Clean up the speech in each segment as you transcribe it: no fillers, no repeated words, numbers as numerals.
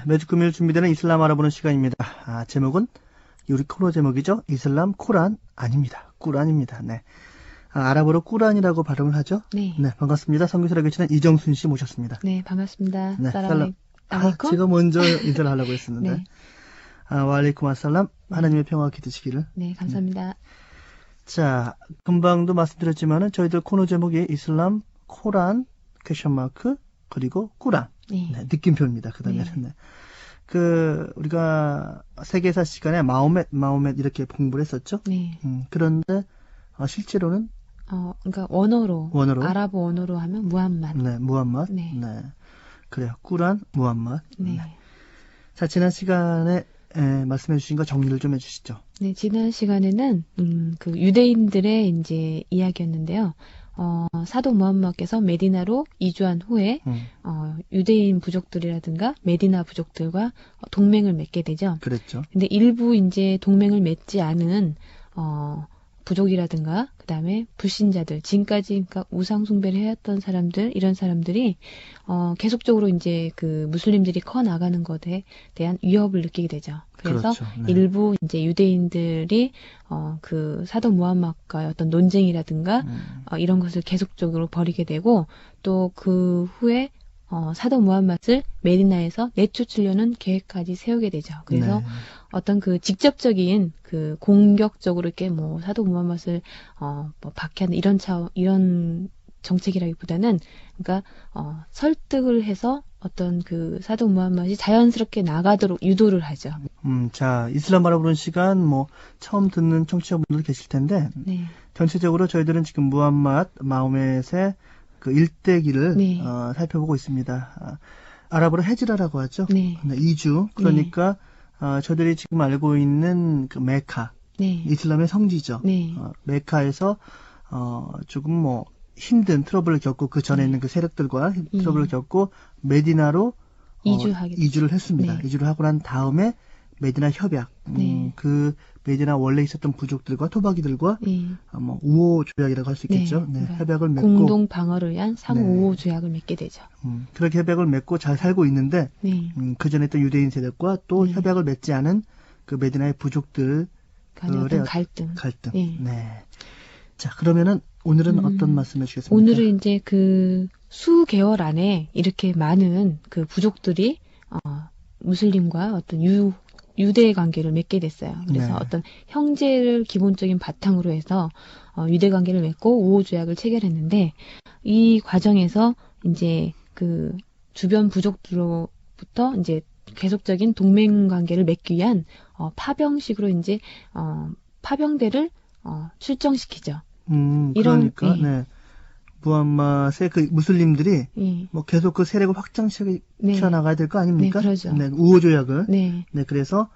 매주 금요일 준비되는 이슬람 알아보는 시간입니다. 제목은 우리 코너 제목이죠. 이슬람 코란 아닙니다. 꾸란입니다. 네. 아랍어로 꾸란이라고 발음을 하죠. 네. 네, 반갑습니다. 선교사로 계시는 이정순 씨 모셨습니다. 네, 반갑습니다. 네, 살람 알레이쿰. 제가 먼저 인사를 하려고 했었는데. 네. 와알레이쿰 아살람. 하나님의 평화가 깃드시기를. 네, 감사합니다. 자, 금방도 말씀드렸지만은 저희들 코너 제목이 이슬람 코란 퀘션 마크 그리고 꾸란. 네. 네, 느낌표입니다. 그다음에 네. 우리가 세계사 시간에 마호멧 이렇게 공부를 했었죠. 네. 그런데 실제로는 그러니까 원어로 아랍어 원어로 하면 무함맛. 네, 무함맛. 네. 네. 그래요. 꾸란, 무함맛. 네. 네. 자, 지난 시간에 말씀해 주신 거 정리를 좀 해 주시죠. 네, 지난 시간에는 그 유대인들의 이제 이야기였는데요. 사도 무함mad께서 메디나로 이주한 후에 유대인 부족들이라든가 메디나 부족들과 동맹을 맺게 되죠. 그랬죠. 근데 일부 이제 동맹을 맺지 않은 부족이라든가 그다음에 불신자들, 지금까지 그러니까 우상 숭배를 해왔던 사람들, 이런 사람들이 계속적으로 이제 그 무슬림들이 커 나가는 것에 대한 위협을 느끼게 되죠. 그래서 그렇죠. 네. 일부 이제 유대인들이 그 사도 무함mad과의 어떤 논쟁이라든가 이런 것을 계속적으로 벌이게 되고, 또 그 후에 사도 무함mad을 메디나에서 내쫓으려는 계획까지 세우게 되죠. 그래서 네. 어떤 그 직접적인 그 공격적으로 이렇게 뭐 사도 무함mad을 뭐 박해하는 이런 정책이라기보다는, 그러니까 설득을 해서 어떤 그 사도 무함mad이 자연스럽게 나가도록 유도를 하죠. 자, 이슬람 알아보는 시간 처음 듣는 청취자분들 계실 텐데 네. 전체적으로 저희들은 지금 무함맛 마호멧의 그 일대기를 네. 살펴보고 있습니다. 아랍어로 헤지라라고 하죠. 네. 이주. 그러니까 저희들이 지금 알고 있는 그 메카, 네. 이슬람의 성지죠. 네. 메카에서 조금 힘든 트러블을 겪고 그 전에 있는 그 세력들과 트러블을 겪고 메디나로 이주를 했습니다. 네. 이주를 하고 난 다음에 메디나 협약, 네. 그 메디나 원래 있었던 부족들과 토박이들과 네. 우호 조약이라고 할 수 있겠죠. 네, 그러니까 협약을 맺고 공동 방어를 위한 상호우호 조약을 맺게 되죠. 그렇게 협약을 맺고 잘 살고 있는데 네. 그 전에 또 유대인 세력과 또 협약을 맺지 않은 그 메디나의 부족들 간의 어떤 갈등. 네. 자, 그러면은 오늘은 어떤 말씀해 주시겠습니까? 오늘은 이제 그 수개월 안에 이렇게 많은 그 부족들이 무슬림과 어떤 유대 관계를 맺게 됐어요. 그래서 네. 어떤 형제를 기본적인 바탕으로 해서 유대 관계를 맺고 우호 조약을 체결했는데, 이 과정에서 이제 그 주변 부족들로부터 이제 계속적인 동맹 관계를 맺기 위한 파병식으로 이제 파병대를 출정시키죠. 그러니까 네. 무함mad의 그 무슬림들이 계속 그 세력을 확장시켜 나가야 될 거 아닙니까? 네, 그러죠. 네, 우호 조약을. 네. 네, 그래서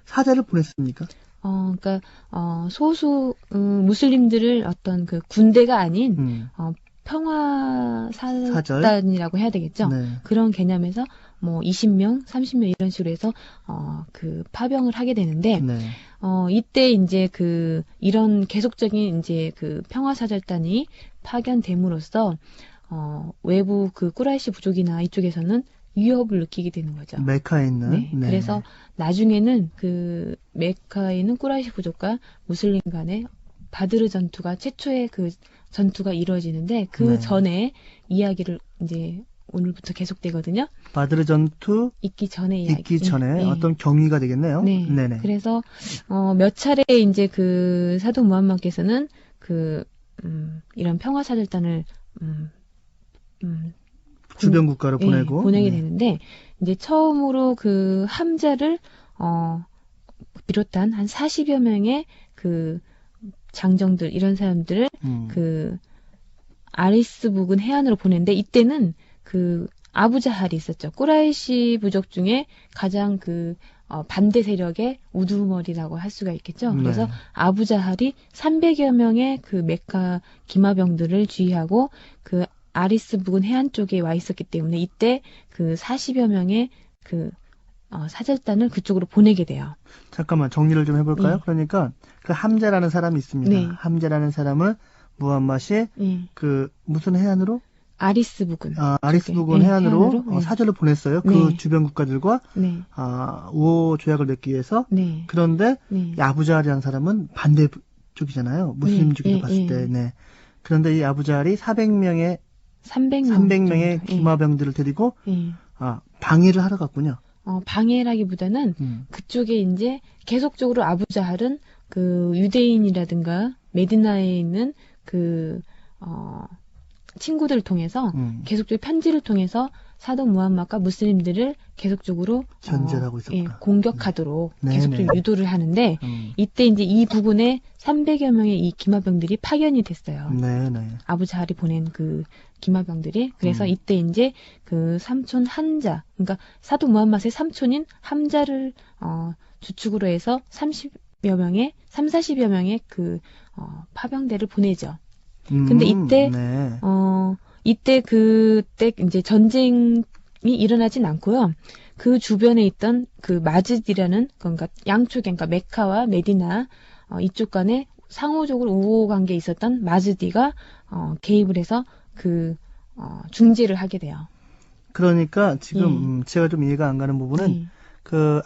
사자를 보냈습니까? 그러니까 소수 무슬림들을 어떤 그 군대가 아닌 평화 사단이라고 해야 되겠죠. 네. 그런 개념에서 뭐 20명, 30명 이런 식으로 해서 그 파병을 하게 되는데, 네. 이때 이제 이런 계속적인 이제 그 평화사절단이 파견됨으로써 외부 그 꾸라이시 부족이나 이쪽에서는 위협을 느끼게 되는 거죠. 메카에 있는. 네. 네. 그래서 나중에는 그 메카에 있는 꾸라이시 부족과 무슬림 간의 바드르 전투가 최초의 그 전투가 이루어지는데, 그 전에 이야기를 이제 오늘부터 계속되거든요. 바드르 전투 있기 전에 이야기. 있기 전에 어떤 경위가 되겠네요. 네. 네네. 그래서 몇 차례 이제 그 사도 무함mad께서는 이런 평화사절단을 주변 국가로 보내게 되는데, 이제 처음으로 그 함자를 비롯한 한 40여 명의 그 장정들, 이런 사람들을 그 아리스 부근 해안으로 보냈는데, 이때는 그 아부자할이 있었죠. 꾸라이시 부족 중에 가장 그 반대 세력의 우두머리라고 할 수가 있겠죠. 그래서 아부자할이 300여 명의 그 메카 기마병들을 지휘하고 그 아리스 부근 해안 쪽에 와 있었기 때문에, 이때 그 40여 명의 그 사절단을 그쪽으로 보내게 돼요. 잠깐만 정리를 좀 해볼까요? 네. 그러니까 그 함자라는 사람이 있습니다. 네. 함자라는 사람을 무함mad이 그 무슨 해안으로? 아리스 부근. 아리스 쪽에. 부근 네, 해안으로 네. 사절을 보냈어요. 그 네. 주변 국가들과 네. 우호 조약을 맺기 위해서. 네. 그런데 네. 이 아부자알이라는 사람은 반대 쪽이잖아요. 무슬림주의로 예, 봤을 예. 때. 네. 그런데 이 아부자알이 300명의 300명의 기마병들을 데리고 예. 방해를 하러 갔군요. 방해라기보다는 그쪽에 이제 계속적으로 아부자할은 그 유대인이라든가 메디나에 있는 그 친구들을 통해서 계속적으로 편지를 통해서 사도 무함mad과 무슬림들을 계속적으로 견제를 하고 있었구나. 공격하도록 네. 계속적으로 네. 유도를 하는데 이때 이제 이 부근에 300여 명의 이 기마병들이 파견이 됐어요. 네, 네. 아부자할이 보낸 그 기마병들이. 그래서 이때 이제 그 삼촌 한자, 그러니까 사도 무함mad의 삼촌인 함자를 주축으로 해서 40여 명의 그 파병대를 보내죠. 근데 이때 네. 그때 이제 전쟁이 일어나진 않고요. 그 주변에 있던 그 마즈디라는, 그러니까 양쪽에, 그러니까 메카와 메디나 이쪽 간에 상호적으로 우호 관계에 있었던 마즈디가 개입을 해서 그 중재를 하게 돼요. 그러니까 지금 제가 좀 이해가 안 가는 부분은 그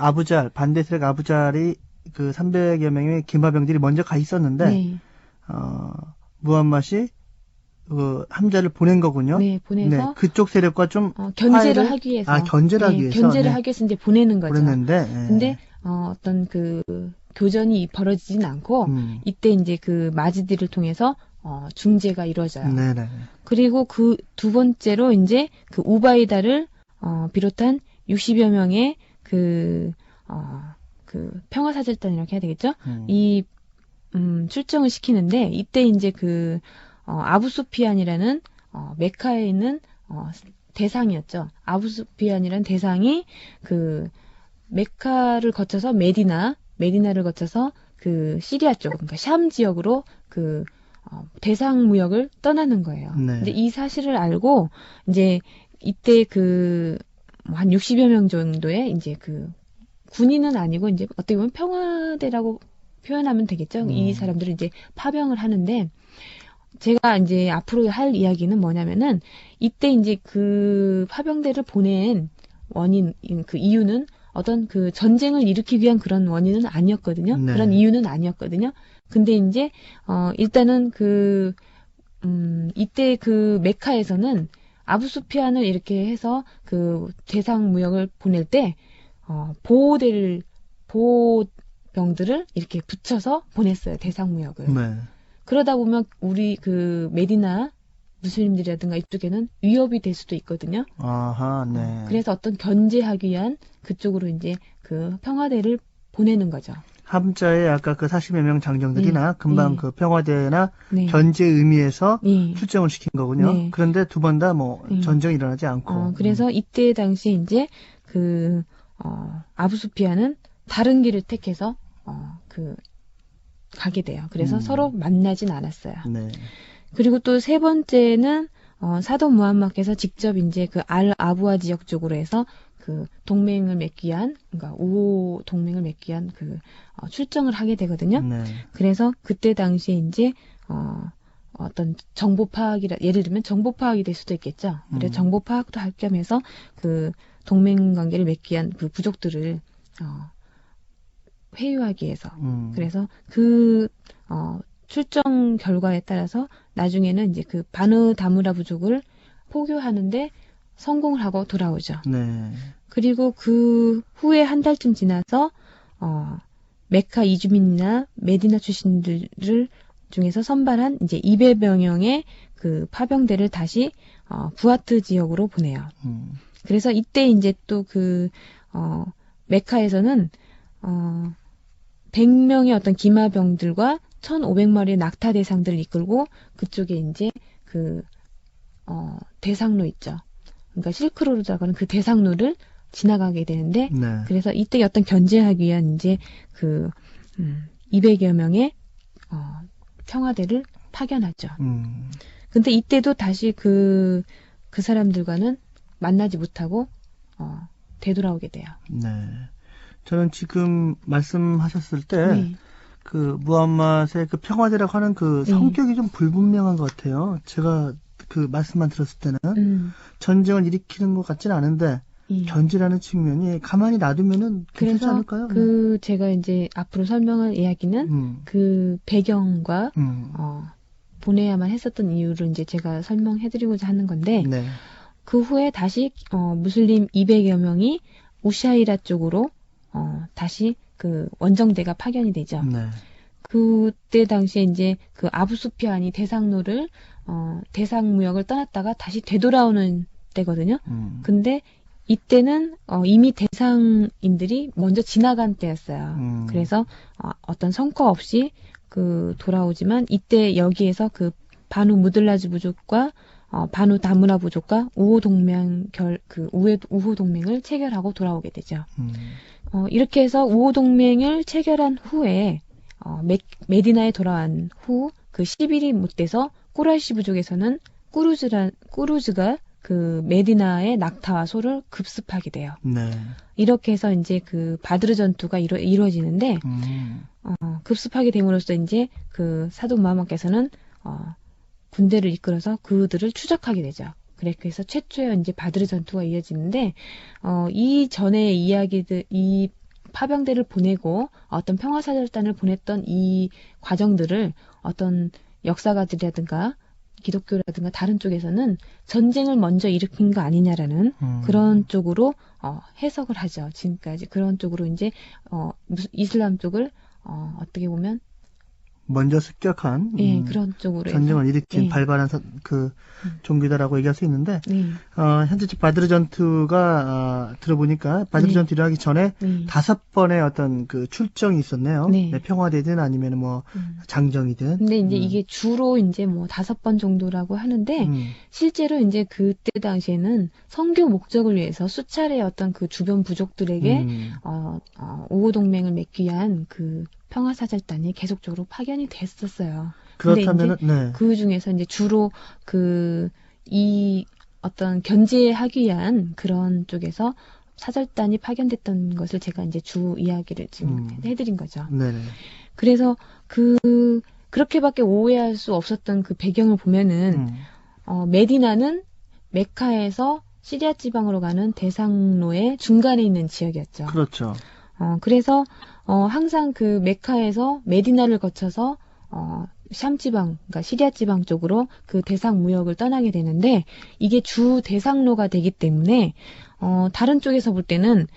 반대 세력 아부자알이 그 300여 명의 기마병들이 먼저 가 있었는데 무함mad이 그 함자를 보낸 거군요. 네, 보내서 네, 그쪽 세력과 좀 견제를 하기 위해서. 견제를 하기 위해서. 견제를 하기 위해서 이제 보내는 거죠. 보냈는데. 근데 어떤 그 교전이 벌어지진 않고 이때 이제 그 마즈디를 통해서 중재가 이루어져요. 네네. 그리고 그 두 번째로 이제 그 우바이다를 비롯한 60여 명의 그 평화사절단이라고 해야 되겠죠? 이 출정을 시키는데 이때 이제 그 아부수피안이라는 메카에 있는 대상이었죠. 아부수피안이라는 대상이 그 메카를 거쳐서 메디나를 거쳐서 그 시리아 쪽, 그러니까 샴 지역으로 그 대상 무역을 떠나는 거예요. 네. 근데 이 사실을 알고 이제 이때 그 한 60여 명 정도의 이제 그 군인은 아니고 이제 어떻게 보면 평화대라고 표현하면 되겠죠. 이 사람들은 이제 파병을 하는데 제가 이제 앞으로 할 이야기는 뭐냐면은 이때 이제 그 파병대를 보낸 원인, 그 이유는 어떤 그 전쟁을 일으키기 위한 그런 원인은 아니었거든요. 네. 그런 이유는 아니었거든요. 근데 이제 일단은 이때 그 메카에서는 아부수피안을 이렇게 해서 그 대상 무역을 보낼 때 보호병들을 이렇게 붙여서 보냈어요. 대상 무역을. 네. 그러다 보면 우리 그 메디나 무슬림들이라든가 이쪽에는 위협이 될 수도 있거든요. 아하, 네. 그래서 어떤 견제하기 위한 그쪽으로 이제 그 평화대를 보내는 거죠. 함자에 아까 그 40여 명 장정들이나 금방 그 평화대나 견제 의미에서 출정을 시킨 거군요. 네. 그런데 두 번 다 뭐 전쟁이 일어나지 않고. 그래서 이때 당시 이제 그 아부수피아는 다른 길을 택해서 가게 돼요. 그래서 서로 만나진 않았어요. 네. 그리고 또 세 번째는 사도 무함mad께서 직접 이제 그 알 아부아 지역 쪽으로 해서 그 동맹을 맺기 위한, 그러니까 우호 동맹을 맺기 위한 그 출정을 하게 되거든요. 네. 그래서 그때 당시에 이제 어떤 정보 파악이라, 예를 들면 정보 파악이 될 수도 있겠죠. 그래서 정보 파악도 할 겸해서 그 동맹 관계를 맺기 위한 그 부족들을 회유하기 위해서. 그래서 그 출정 결과에 따라서 나중에는 이제 그 바느 다무라 부족을 포교하는데 성공을 하고 돌아오죠. 네. 그리고 그 후에 한 달쯤 지나서 메카 이주민이나 메디나 출신들을 중에서 선발한 이제 200명의 그 파병대를 다시 부아트 지역으로 보내요. 그래서 이때 이제 또 그 메카에서는 100명의 어떤 기마병들과 1,500마리의 낙타 대상들을 이끌고 그쪽에 이제 그 대상로 있죠. 그러니까 실크로드라고 하는 그 대상로를 지나가게 되는데, 네. 그래서 이때 어떤 견제하기 위한 이제 그 200여 명의 평화대를 파견하죠. 근데 이때도 다시 그 사람들과는 만나지 못하고 되돌아오게 돼요. 네. 저는 지금 말씀하셨을 때 그 무함mad의 그 평화대라고 하는 그 성격이 좀 불분명한 것 같아요. 제가 그 말씀만 들었을 때는 음. 전쟁을 일으키는 것 같지는 않은데 예. 견제라는 측면이 가만히 놔두면은 괜찮지 그래서 않을까요? 그 제가 이제 앞으로 설명할 이야기는 그 배경과 보내야만 했었던 이유를 이제 제가 설명해드리고자 하는 건데 네. 그 후에 다시 무슬림 200여 명이 우샤이라 쪽으로 다시 그 원정대가 파견이 되죠. 네. 그때 당시에 이제 그 아부수피안이 대상로를 대상무역을 떠났다가 다시 되돌아오는 때거든요. 근데 이때는 이미 대상인들이 먼저 지나간 때였어요. 그래서 어떤 성과 없이 그 돌아오지만 이때 여기에서 그 바누 무들라즈 부족과 바누 다무라 부족과 우호 동맹 우호 동맹을 체결하고 돌아오게 되죠. 이렇게 해서 우호 동맹을 체결한 후에 메디나에 돌아온 후 그 10일이 못 돼서 꾸라이시 부족에서는 꾸루즈가 그 메디나의 낙타와 소를 급습하게 돼요. 네. 이렇게 해서 이제 그 바드르 전투가 이루어지는데 급습하게 됨으로써 이제 그 사도 무함mad께서는 군대를 이끌어서 그들을 추적하게 되죠. 그렇게 해서 최초의 이제 바드르 전투가 이어지는데 이 전의 이야기들 이 파병대를 보내고 어떤 평화사절단을 보냈던 이 과정들을 어떤 역사가들이라든가 기독교라든가 다른 쪽에서는 전쟁을 먼저 일으킨 거 아니냐라는 그런 쪽으로 해석을 하죠. 지금까지 그런 쪽으로 이제 이슬람 쪽을 어떻게 보면 먼저 습격한 예, 그런 쪽으로 전쟁을 해서, 일으킨 예. 발발한 종교다라고 얘기할 수 있는데 네. 현재 바드르 전투가 들어보니까 바드르 네. 전투 일어나기 전에 네. 5번의 어떤 그 출정이 있었네요. 네. 네, 평화되든 아니면 뭐 장정이든. 근데 이제 이게 주로 이제 뭐 5번 정도라고 하는데 실제로 이제 그때 당시에는 선교 목적을 위해서 수차례 어떤 그 주변 부족들에게 우호 동맹을 맺기 위한 그 평화사절단이 계속적으로 파견이 됐었어요. 그렇다면은 네. 그 중에서 이제 주로 이 어떤 견제하기 위한 그런 쪽에서 사절단이 파견됐던 것을 제가 이제 주 이야기를 지금 해드린 거죠. 네네. 그래서 그렇게밖에 오해할 수 없었던 그 배경을 보면은 메디나는 메카에서 시리아 지방으로 가는 대상로의 중간에 있는 지역이었죠. 그렇죠. 그래서 항상 그 메카에서 메디나를 거쳐서 샴 지방, 그러니까 시리아 지방 쪽으로 그 대상 무역을 떠나게 되는데 이게 주 대상로가 되기 때문에 다른 쪽에서 볼 때는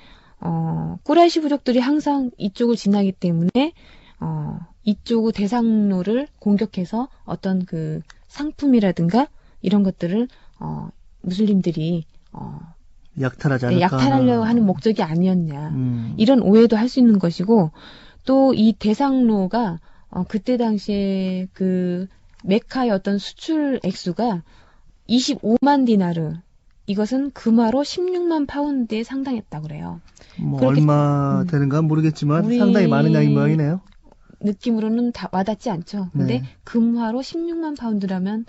꾸라이시 부족들이 항상 이쪽을 지나기 때문에 이쪽 대상로를 공격해서 어떤 그 상품이라든가 이런 것들을 무슬림들이 약탈하지 않을까 약탈하려 하는 목적이 아니었냐 이런 오해도 할 수 있는 것이고 또 이 대상로가 그때 당시에 그 메카의 어떤 수출 액수가 25만 디나르 이것은 금화로 16만 파운드에 상당했다고 그래요. 뭐 얼마 되는가 모르겠지만 상당히 많은 양인 모양이네요. 느낌으로는 다 와닿지 않죠. 근데 네. 금화로 16만 파운드라면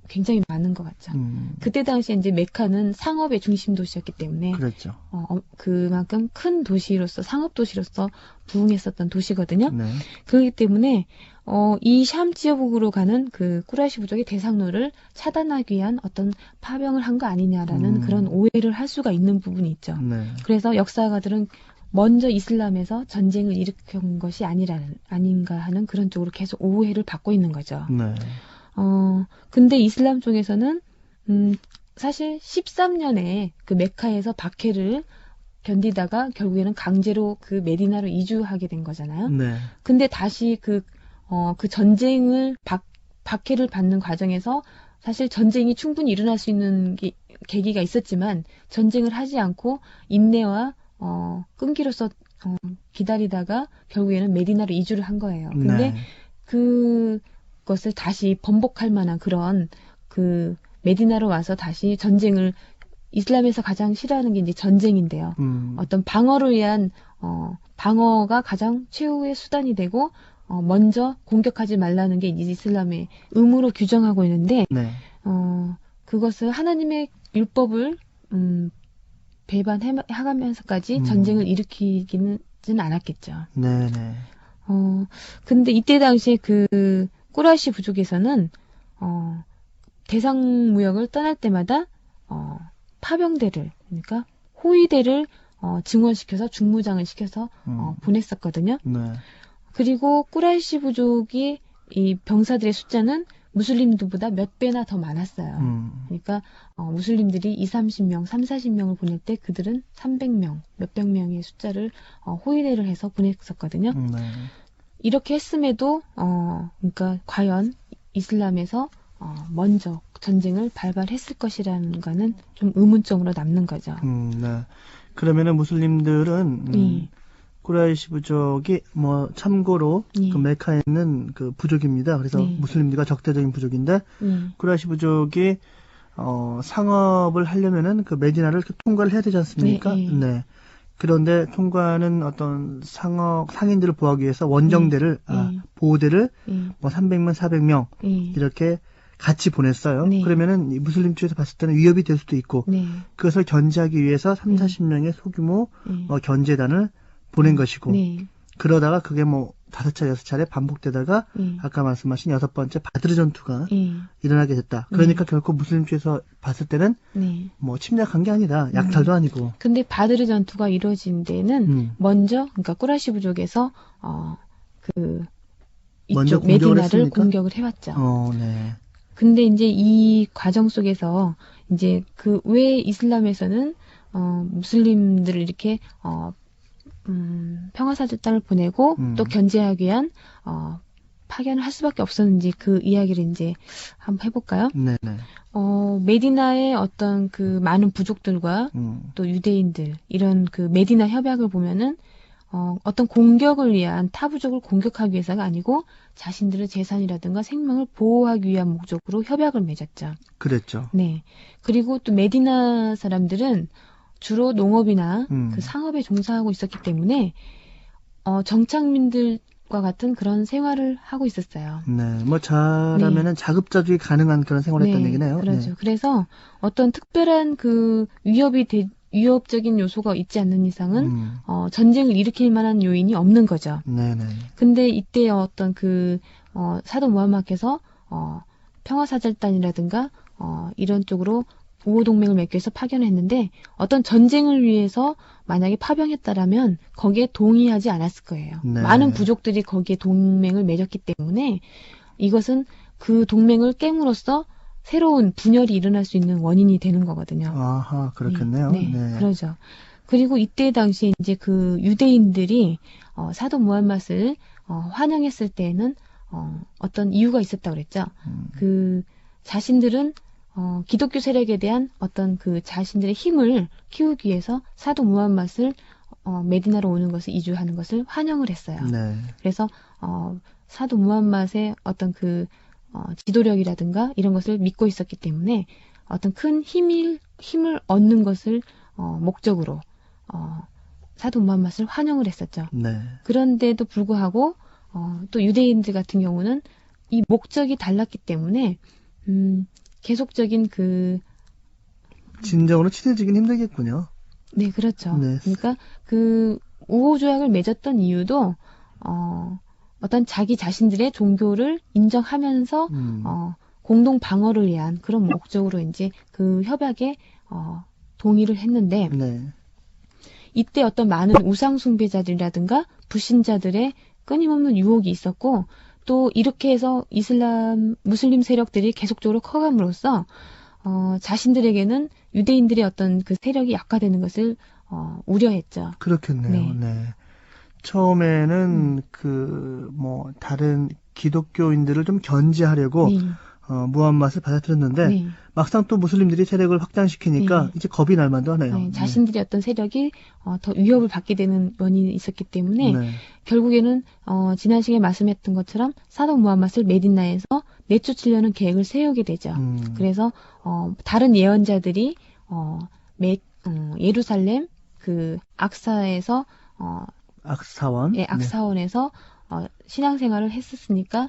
굉장히 많은 것 같죠. 그때 당시에 이제 메카는 상업의 중심 도시였기 때문에 그렇죠. 그만큼 큰 도시로서 상업 도시로서 부흥했었던 도시거든요. 네. 그렇기 때문에 이 샴 지역으로 가는 그 꾸라이시 부족의 대상로를 차단하기 위한 어떤 파병을 한 거 아니냐라는 그런 오해를 할 수가 있는 부분이 있죠. 네. 그래서 역사가들은 먼저 이슬람에서 전쟁을 일으킨 것이 아닌가 하는 그런 쪽으로 계속 오해를 받고 있는 거죠. 네. 근데 이슬람 쪽에서는, 사실 13년에 그 메카에서 박해를 견디다가 결국에는 강제로 그 메디나로 이주하게 된 거잖아요. 네. 근데 다시 그 전쟁을, 박해를 받는 과정에서 사실 전쟁이 충분히 일어날 수 있는 계기가 있었지만 전쟁을 하지 않고 인내와 끈기로서 기다리다가 결국에는 메디나로 이주를 한 거예요. 근데 네. 그것을 다시 번복할 만한 그런 그 메디나로 와서 다시 전쟁을 이슬람에서 가장 싫어하는 게 이제 전쟁인데요. 어떤 방어를 위한 방어가 가장 최후의 수단이 되고 먼저 공격하지 말라는 게 이슬람의 의무로 규정하고 있는데 네. 그것을 하나님의 율법을 배반해가면서까지 전쟁을 일으키지는 않았겠죠. 네네. 근데 이때 당시에 그 꾸라이시 부족에서는 대상무역을 떠날 때마다 파병대를 그러니까 호위대를 증원시켜서 중무장을 시켜서 보냈었거든요. 네. 그리고 꾸라이시 부족이 이 병사들의 숫자는 무슬림들보다 몇 배나 더 많았어요. 그러니까 무슬림들이 30명, 40명을 보낼 때 그들은 300명, 몇백 명의 숫자를 호위대를 해서 보냈었거든요. 네. 이렇게 했음에도 그러니까 과연 이슬람에서 먼저 전쟁을 발발했을 것이라는 거는 좀 의문점으로 남는 거죠. 네. 그러면은 무슬림들은 꾸라이시 부족이 뭐 참고로 그 메카에 있는 그 부족입니다. 그래서 무슬림들과 적대적인 부족인데 꾸라이시 부족이 상업을 하려면은 그 메디나를 통과를 해야 되지 않습니까? 네. 그런데 통과하는 어떤 상인들을 보호하기 위해서 원정대를 보호대를 뭐 300명, 400명 이렇게 같이 보냈어요. 그러면은 이 무슬림 쪽에서 봤을 때는 위협이 될 수도 있고 그것을 견제하기 위해서 3, 40명의 소규모 견제단을 보낸 것이고 그러다가 그게 뭐 5차례, 6차례 반복되다가 아까 말씀하신 6번째 바드르 전투가 일어나게 됐다. 그러니까 결코 무슬림 쪽에서 봤을 때는 뭐 침략한 게 아니라 약탈도 아니고. 근데 바드르 전투가 이루어진 데는 먼저 그러니까 꾸라이시 부족에서 먼저 이쪽 메디나를 공격을 해왔죠. 네. 근데 이제 이 과정 속에서 이제 그 왜 이슬람에서는 무슬림들을 이렇게 평화사절단을 보내고 또 견제하기 위한 파견을 할 수밖에 없었는지 그 이야기를 이제 한번 해볼까요? 네네. 메디나의 어떤 그 많은 부족들과 또 유대인들 이런 그 메디나 협약을 보면은 어떤 공격을 위한 타 부족을 공격하기 위해서가 아니고 자신들의 재산이라든가 생명을 보호하기 위한 목적으로 협약을 맺었죠. 그랬죠. 네. 그리고 또 메디나 사람들은 주로 농업이나 그 상업에 종사하고 있었기 때문에 정착민들과 같은 그런 생활을 하고 있었어요. 네, 뭐 잘하면은 자급자족이 가능한 그런 생활을 했다는 얘기네요. 그렇죠. 네. 그래서 어떤 특별한 그 위협적인 요소가 있지 않는 이상은 전쟁을 일으킬 만한 요인이 없는 거죠. 네네. 근데 이때 어떤 그 사도 무함마께서 평화사절단이라든가 이런 쪽으로 보호동맹을 맺기 위해서 파견을 했는데 어떤 전쟁을 위해서 만약에 파병했다라면 거기에 동의하지 않았을 거예요. 네. 많은 부족들이 거기에 동맹을 맺었기 때문에 이것은 그 동맹을 깨므로써 새로운 분열이 일어날 수 있는 원인이 되는 거거든요. 아하, 그렇겠네요. 네, 그러죠. 그리고 이때 당시에 이제 그 유대인들이 사도 무함맛을 환영했을 때에는 어떤 이유가 있었다고 그랬죠. 그 자신들은 기독교 세력에 대한 어떤 그 자신들의 힘을 키우기 위해서 사도 무함맛을 메디나로 오는 것을 이주하는 것을 환영을 했어요. 네. 그래서 사도 무함맛의 어떤 그 지도력이라든가 이런 것을 믿고 있었기 때문에 어떤 큰 힘을 얻는 것을 목적으로 사도 무함맛을 환영을 했었죠. 네. 그런데도 불구하고 또 유대인들 같은 경우는 이 목적이 달랐기 때문에 계속적인 그 진정으로 친해지긴 힘들겠군요. 네, 그렇죠. 네. 그러니까 그 우호 조약을 맺었던 이유도 어떤 자기 자신들의 종교를 인정하면서 공동 방어를 위한 그런 목적으로 이제 그 협약에 동의를 했는데 네. 이때 어떤 많은 우상 숭배자들이라든가 불신자들의 끊임없는 유혹이 있었고 또 이렇게 해서 무슬림 세력들이 계속적으로 커감으로써 자신들에게는 유대인들의 어떤 그 세력이 약화되는 것을 우려했죠. 그렇겠네요. 네. 처음에는 뭐 다른 기독교인들을 좀 견제하려고 무함맛을 받아들였는데 막상 또 무슬림들이 세력을 확장시키니까 이제 겁이 날 만도 하네요. 자신들의 어떤 세력이 더 위협을 받게 되는 원인이 있었기 때문에 결국에는 지난 시간에 말씀했던 것처럼 사도 무함맛을 메디나에서 내쫓으려는 계획을 세우게 되죠. 그래서 다른 예언자들이 예루살렘 그 악사에서 악사원? 악사원에서 신앙생활을 했었으니까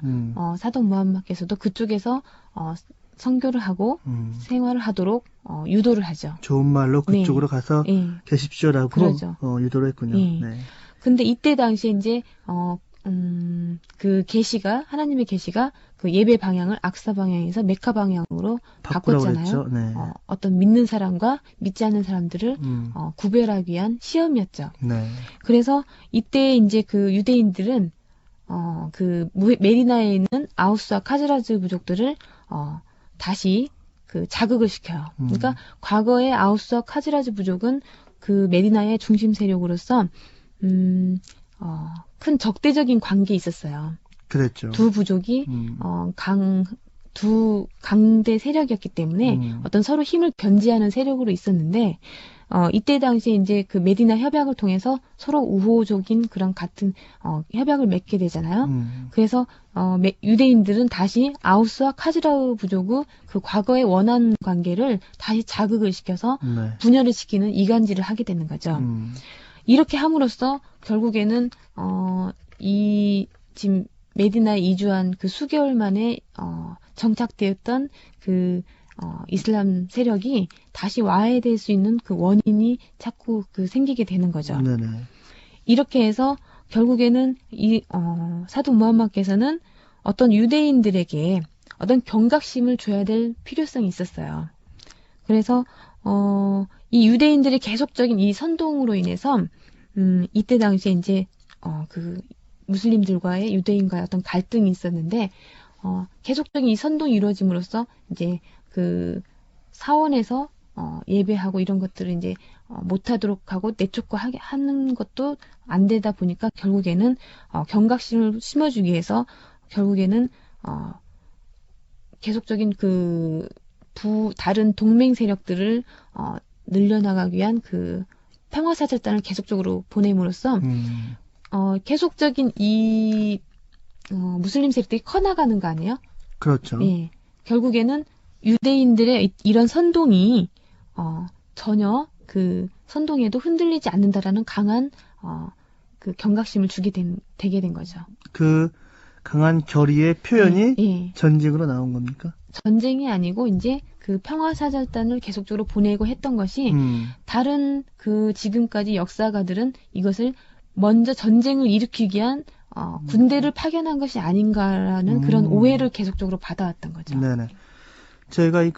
사도 무함마께서도 그쪽에서 선교를 하고 생활을 하도록 유도를 하죠. 좋은 말로 그쪽으로 가서 계십시오라고 그러죠. 유도를 했군요. 근데 이때 당시에 이제 그 계시가 하나님의 계시가 그 예배 방향을 악사 방향에서 메카 방향으로 바꿨잖아요. 네. 어떤 믿는 사람과 믿지 않는 사람들을 구별하기 위한 시험이었죠. 네. 그래서 이때 이제 그 유대인들은 그 메디나에 있는 아우스와 카즈라즈 부족들을 다시 그 자극을 시켜요. 그러니까 과거의 아우스와 카즈라즈 부족은 그 메디나의 중심 세력으로서 큰 적대적인 관계에 있었어요. 그랬죠. 두 부족이 두 강대 세력이었기 때문에 어떤 서로 힘을 견지하는 세력으로 있었는데 이때 당시에 이제 그 메디나 협약을 통해서 서로 우호적인 그런 같은 협약을 맺게 되잖아요. 그래서 유대인들은 다시 아우스와 카즈라우 부족의 그 과거의 원한 관계를 다시 자극을 시켜서 네. 분열을 시키는 이간질을 하게 되는 거죠. 이렇게 함으로써 결국에는 이 지금 메디나에 이주한 그 수개월 만에 정착되었던 그 이슬람 세력이 다시 와해될 수 있는 그 원인이 자꾸 그 생기게 되는 거죠. 네네. 이렇게 해서 결국에는 이 사도 무함마드께서는 어떤 유대인들에게 어떤 경각심을 줘야 될 필요성이 있었어요. 그래서 이 유대인들의 계속적인 이 선동으로 인해서 이때 당시에 이제 그 무슬림들과의 유대인과의 어떤 갈등이 있었는데 계속적인 이 선동이 이루어짐으로써 이제 그 사원에서 예배하고 이런 것들을 이제 못하도록 하고 내쫓고 하는 것도 안 되다 보니까 결국에는 경각심을 심어주기 위해서 결국에는 계속적인 그 다른 동맹 세력들을 늘려나가기 위한 그 평화사절단을 계속적으로 보냄으로써 계속적인 이 무슬림 세력들이 커나가는 거 아니에요? 그렇죠. 예. 결국에는 유대인들의 이런 선동이 전혀 그 선동에도 흔들리지 않는다라는 강한 그 경각심을 되게 된 거죠. 그 강한 결의의 표현이 예. 전쟁으로 나온 겁니까? 전쟁이 아니고 이제 그 평화사절단을 계속적으로 보내고 했던 것이 다른 그 지금까지 역사가들은 이것을 먼저 전쟁을 일으키기 위한 군대를 파견한 것이 아닌가라는 그런 오해를 계속적으로 받아왔던 거죠. 네네. 저희가 이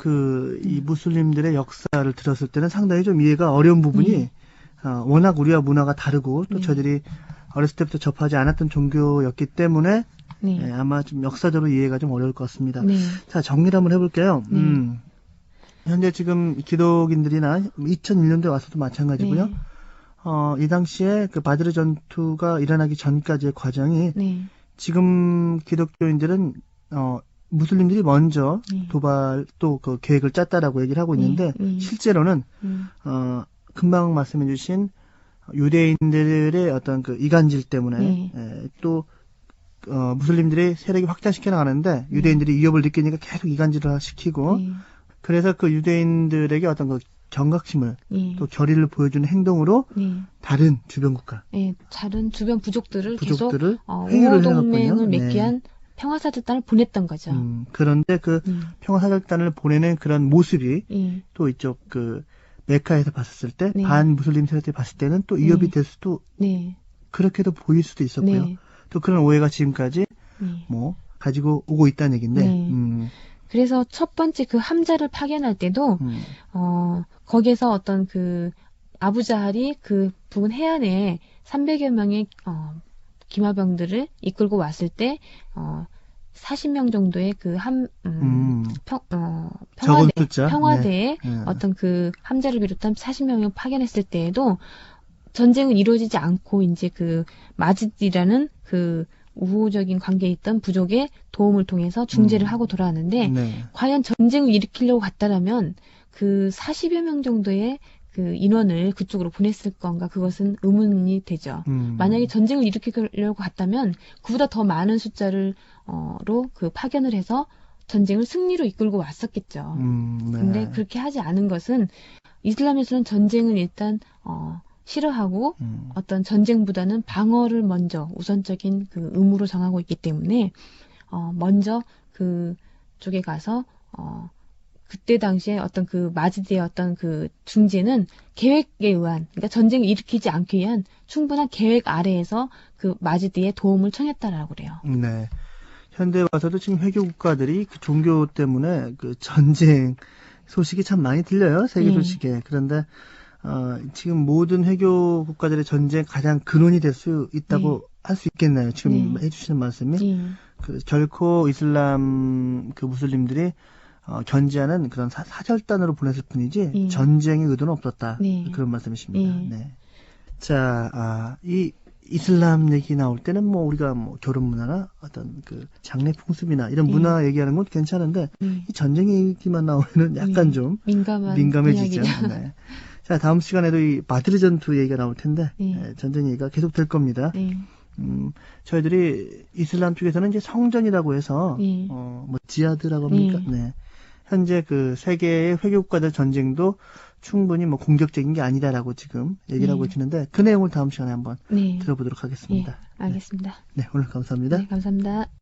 무슬림들의 역사를 들었을 때는 상당히 좀 이해가 어려운 부분이 워낙 우리와 문화가 다르고 또 저들이 어렸을 때부터 접하지 않았던 종교였기 때문에 아마 좀 역사적으로 이해가 좀 어려울 것 같습니다. 자, 정리를 한번 해볼게요. 현재 지금 기독인들이나 2001년도에 와서도 마찬가지고요. 이 당시에 그 바드르 전투가 일어나기 전까지의 과정이 지금 기독교인들은 무슬림들이 먼저 도발 또 그 계획을 짰다라고 얘기를 하고 있는데 실제로는 금방 말씀해 주신 유대인들의 어떤 그 이간질 때문에 또 무슬림들이 세력이 확장시켜 나가는데 유대인들이 위협을 느끼니까 계속 이간질을 시키고 그래서 그 유대인들에게 어떤 그 경각심을 또 결의를 보여주는 행동으로 다른 주변 국가, 다른 주변 부족들을 계속 회유를 동맹을 맺기 위한 평화사절단을 보냈던 거죠. 그런데 그 평화사절단을 보내는 그런 모습이 또 이쪽 그 메카에서 봤을 때 반무슬림 세력들이 봤을 때는 또 위협이 될 수도 그렇게도 보일 수도 있었고요. 또 그런 오해가 지금까지 뭐 가지고 오고 있다는 얘기인데. 그래서 첫 번째 그 함자를 파견할 때도 거기에서 어떤 그 아부자할이 그 부근 해안에 300여 명의 기마병들을 이끌고 왔을 때 40명 정도의 그 평화대에 어떤 그 함자를 비롯한 40명을 파견했을 때에도 전쟁은 이루어지지 않고 이제 그 마즈디라는 그 우호적인 관계에 있던 부족의 도움을 통해서 중재를 하고 돌아왔는데 과연 전쟁을 일으키려고 갔다라면 그 40여 명 정도의 그 인원을 그쪽으로 보냈을 건가 그것은 의문이 되죠. 만약에 전쟁을 일으키려고 갔다면 그보다 더 많은 숫자를 그 파견을 해서 전쟁을 승리로 이끌고 왔었겠죠. 근데 그렇게 하지 않은 것은 이슬람에서는 전쟁을 일단 싫어하고 어떤 전쟁보다는 방어를 먼저 우선적인 그 의무로 정하고 있기 때문에 먼저 그 쪽에 가서 그때 당시에 어떤 그 마지디의 어떤 그 중재는 계획에 의한, 그러니까 전쟁을 일으키지 않기 위한 충분한 계획 아래에서 그 마지디의 도움을 청했다라고 그래요. 네. 현대에 와서도 지금 회교 국가들이 그 종교 때문에 그 전쟁 소식이 참 많이 들려요. 세계 소식에. 그런데 지금 모든 회교 국가들의 전쟁 가장 근원이 될 수 있다고 할 수 있겠나요? 지금 해주시는 말씀이 그 결코 이슬람 그 무슬림들이 견제하는 그런 사절단으로 보냈을 뿐이지 전쟁의 의도는 없었다. 그런 말씀이십니다. 네. 자, 이 이슬람 얘기 나올 때는 뭐 우리가 뭐 결혼 문화나 어떤 그 장례 풍습이나 이런 문화 얘기하는 건 괜찮은데 이 전쟁 얘기만 나오면은 약간 좀 민감해지죠. 네. 자, 다음 시간에도 이 바드르 전투 얘기가 나올 텐데 전쟁 얘기가 계속 될 겁니다. 저희들이 이슬람 쪽에서는 이제 성전이라고 해서 뭐 지하드라고 합니까? 네. 현재 그 세계의 회교국가들 전쟁도 충분히 뭐 공격적인 게 아니다라고 지금 얘기를 하고 있는데 그 내용을 다음 시간에 한번 들어보도록 하겠습니다. 알겠습니다. 네, 오늘 감사합니다. 네, 감사합니다.